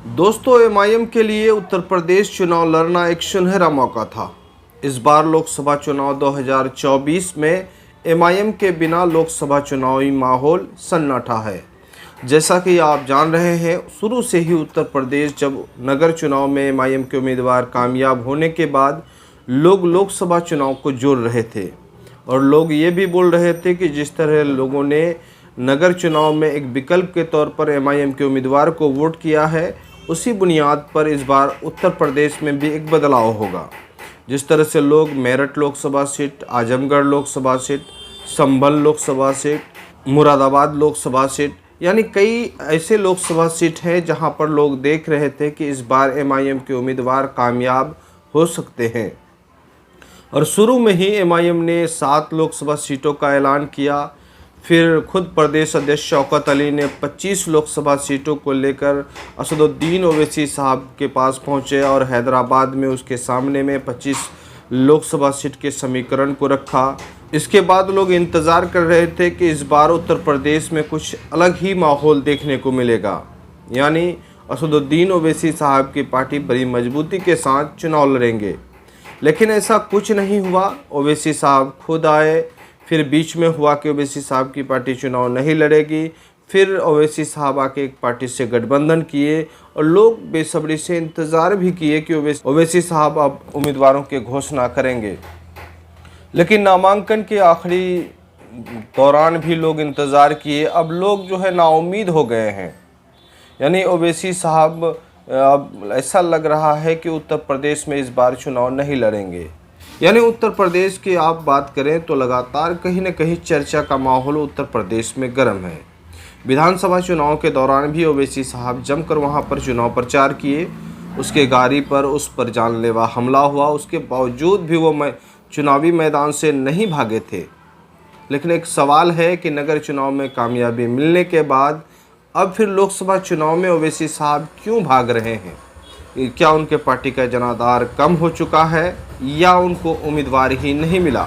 दोस्तों, एमआईएम के लिए उत्तर प्रदेश चुनाव लड़ना एक सुनहरा मौका था। इस बार लोकसभा चुनाव 2024 में एमआईएम के बिना लोकसभा चुनावी माहौल सन्नाटा है। जैसा कि आप जान रहे हैं, शुरू से ही उत्तर प्रदेश जब नगर चुनाव में एमआईएम के उम्मीदवार कामयाब होने के बाद लोग लोकसभा चुनाव को जोड़ रहे थे और लोग ये भी बोल रहे थे कि जिस तरह लोगों ने नगर चुनाव में एक विकल्प के तौर पर एमआईएम के उम्मीदवार को वोट किया है, उसी बुनियाद पर इस बार उत्तर प्रदेश में भी एक बदलाव होगा। जिस तरह से लोग मेरठ लोकसभा सीट, आजमगढ़ लोकसभा सीट, संभल लोकसभा सीट, मुरादाबाद लोकसभा सीट, यानी कई ऐसे लोकसभा सीट हैं जहां पर लोग देख रहे थे कि इस बार एमआईएम के उम्मीदवार कामयाब हो सकते हैं। और शुरू में ही एमआईएम ने 7 लोकसभा सीटों का ऐलान किया। फिर खुद प्रदेश अध्यक्ष शौकत अली ने 25 लोकसभा सीटों को लेकर असदुद्दीन ओवैसी साहब के पास पहुंचे और हैदराबाद में उसके सामने में 25 लोकसभा सीट के समीकरण को रखा। इसके बाद लोग इंतज़ार कर रहे थे कि इस बार उत्तर प्रदेश में कुछ अलग ही माहौल देखने को मिलेगा, यानी असदुद्दीन ओवैसी साहब की पार्टी बड़ी मजबूती के साथ चुनाव लड़ेंगे। लेकिन ऐसा कुछ नहीं हुआ। ओवैसी साहब खुद आए, फिर बीच में हुआ कि ओवैसी साहब की पार्टी चुनाव नहीं लड़ेगी। फिर ओवैसी साहब आके एक पार्टी से गठबंधन किए और लोग बेसब्री से इंतज़ार भी किए कि ओवैसी साहब अब उम्मीदवारों की घोषणा करेंगे। लेकिन नामांकन के आखिरी दौरान भी लोग इंतज़ार किए। अब लोग जो है नाउम्मीद हो गए हैं, यानी ओवैसी साहब अब ऐसा लग रहा है कि उत्तर प्रदेश में इस बार चुनाव नहीं लड़ेंगे। यानी उत्तर प्रदेश की आप बात करें तो लगातार कहीं न कहीं चर्चा का माहौल उत्तर प्रदेश में गर्म है। विधानसभा चुनाव के दौरान भी ओवैसी साहब जमकर वहां पर चुनाव प्रचार किए। उसके गाड़ी पर उस पर जानलेवा हमला हुआ, उसके बावजूद भी वो चुनावी मैदान से नहीं भागे थे। लेकिन एक सवाल है कि नगर चुनाव में कामयाबी मिलने के बाद अब फिर लोकसभा चुनाव में ओवैसी साहब क्यों भाग रहे हैं? क्या उनके पार्टी का जनाधार कम हो चुका है या उनको उम्मीदवार ही नहीं मिला?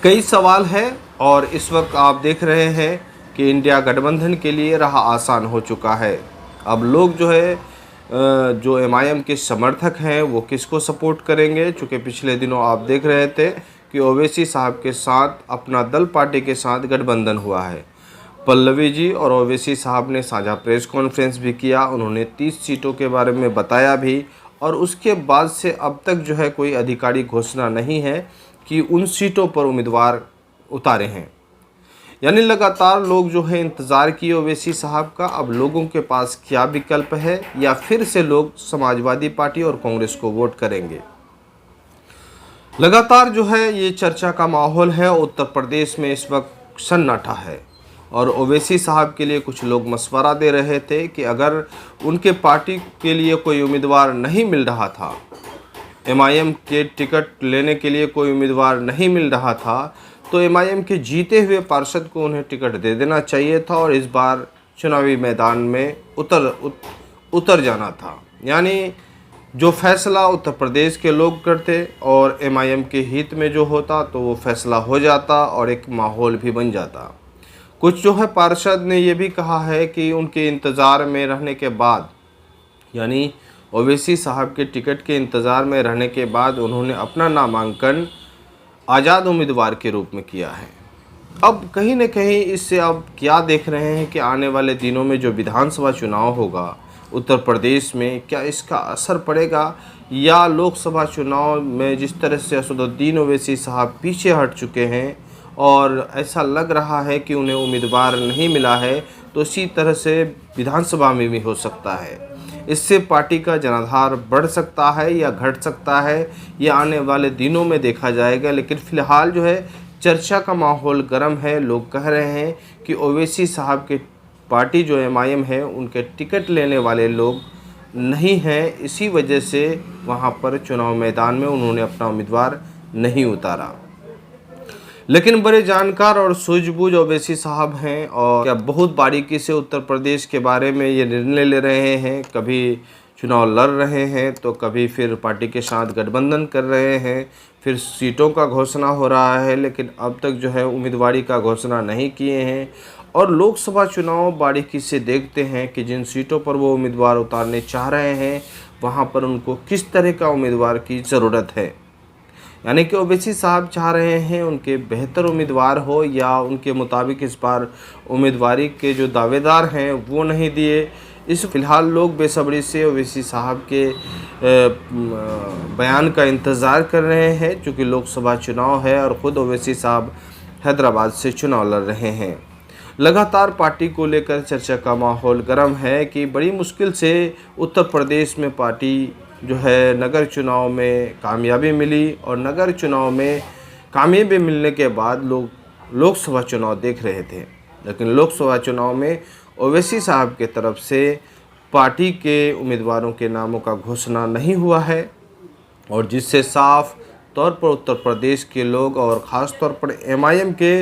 कई सवाल है और इस वक्त आप देख रहे हैं कि इंडिया गठबंधन के लिए राह आसान हो चुका है। अब लोग जो है जो एमआईएम के समर्थक हैं वो किसको सपोर्ट करेंगे? चूँकि पिछले दिनों आप देख रहे थे कि ओवैसी साहब के साथ अपना दल पार्टी के साथ गठबंधन हुआ है। पल्लवी जी और ओवैसी साहब ने साझा प्रेस कॉन्फ्रेंस भी किया। उन्होंने 30 सीटों के बारे में बताया भी और उसके बाद से अब तक जो है कोई आधिकारिक घोषणा नहीं है कि उन सीटों पर उम्मीदवार उतारे हैं। यानी लगातार लोग जो है इंतज़ार किए ओवैसी साहब का, अब लोगों के पास क्या विकल्प है या फिर से लोग समाजवादी पार्टी और कांग्रेस को वोट करेंगे। लगातार जो है ये चर्चा का माहौल है। उत्तर प्रदेश में इस वक्त सन्नाटा है और ओवैसी साहब के लिए कुछ लोग मशवरा दे रहे थे कि अगर उनके पार्टी के लिए कोई उम्मीदवार नहीं मिल रहा था, एमआईएम के टिकट लेने के लिए कोई उम्मीदवार नहीं मिल रहा था, तो एमआईएम के जीते हुए पार्षद को उन्हें टिकट दे देना चाहिए था और इस बार चुनावी मैदान में उतर जाना था। यानी जो फैसला उत्तर प्रदेश के लोग करते और एमआईएम के हित में जो होता तो वो फैसला हो जाता और एक माहौल भी बन जाता। कुछ जो है पार्षद ने ये भी कहा है कि उनके इंतज़ार में रहने के बाद, यानी ओवैसी साहब के टिकट के इंतज़ार में रहने के बाद उन्होंने अपना नामांकन आज़ाद उम्मीदवार के रूप में किया है। अब कहीं न कहीं इससे अब क्या देख रहे हैं कि आने वाले दिनों में जो विधानसभा चुनाव होगा उत्तर प्रदेश में, क्या इसका असर पड़ेगा या लोकसभा चुनाव में जिस तरह से असदुद्दीन ओवैसी साहब पीछे हट चुके हैं और ऐसा लग रहा है कि उन्हें उम्मीदवार नहीं मिला है, तो इसी तरह से विधानसभा में भी हो सकता है। इससे पार्टी का जनाधार बढ़ सकता है या घट सकता है, ये आने वाले दिनों में देखा जाएगा। लेकिन फ़िलहाल जो है चर्चा का माहौल गर्म है। लोग कह रहे हैं कि ओवैसी साहब के पार्टी जो एमआईएम है उनके टिकट लेने वाले लोग नहीं हैं, इसी वजह से वहाँ पर चुनाव मैदान में उन्होंने अपना उम्मीदवार नहीं उतारा। लेकिन बड़े जानकार और सूझबूझ ओवैसी साहब हैं और क्या बहुत बारीकी से उत्तर प्रदेश के बारे में ये निर्णय ले रहे हैं। कभी चुनाव लड़ रहे हैं तो कभी फिर पार्टी के साथ गठबंधन कर रहे हैं, फिर सीटों का घोषणा हो रहा है, लेकिन अब तक जो है उम्मीदवारी का घोषणा नहीं किए हैं। और लोकसभा चुनाव बारीकी से देखते हैं कि जिन सीटों पर वो उम्मीदवार उतारने चाह रहे हैं वहाँ पर उनको किस तरह का उम्मीदवार की ज़रूरत है। यानी कि ओवैसी साहब चाह रहे हैं उनके बेहतर उम्मीदवार हो या उनके मुताबिक इस बार उम्मीदवारी के जो दावेदार हैं वो नहीं दिए। इस फिलहाल लोग बेसब्री से ओवैसी साहब के बयान का इंतज़ार कर रहे हैं, चूँकि लोकसभा चुनाव है और ख़ुद ओवैसी साहब हैदराबाद से चुनाव लड़ रहे हैं। लगातार पार्टी को लेकर चर्चा का माहौल गर्म है कि बड़ी मुश्किल से उत्तर प्रदेश में पार्टी जो है नगर चुनाव में कामयाबी मिली और नगर चुनाव में कामयाबी मिलने के बाद लोग लोकसभा चुनाव देख रहे थे, लेकिन लोकसभा चुनाव में ओवैसी साहब के तरफ से पार्टी के उम्मीदवारों के नामों का घोषणा नहीं हुआ है और जिससे साफ तौर पर उत्तर प्रदेश के लोग और ख़ास तौर पर एमआईएम के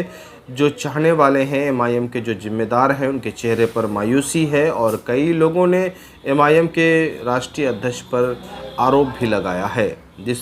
जो चाहने वाले हैं, एमआईएम के जो जिम्मेदार हैं, उनके चेहरे पर मायूसी है और कई लोगों ने एमआईएम के राष्ट्रीय अध्यक्ष पर आरोप भी लगाया है। जिस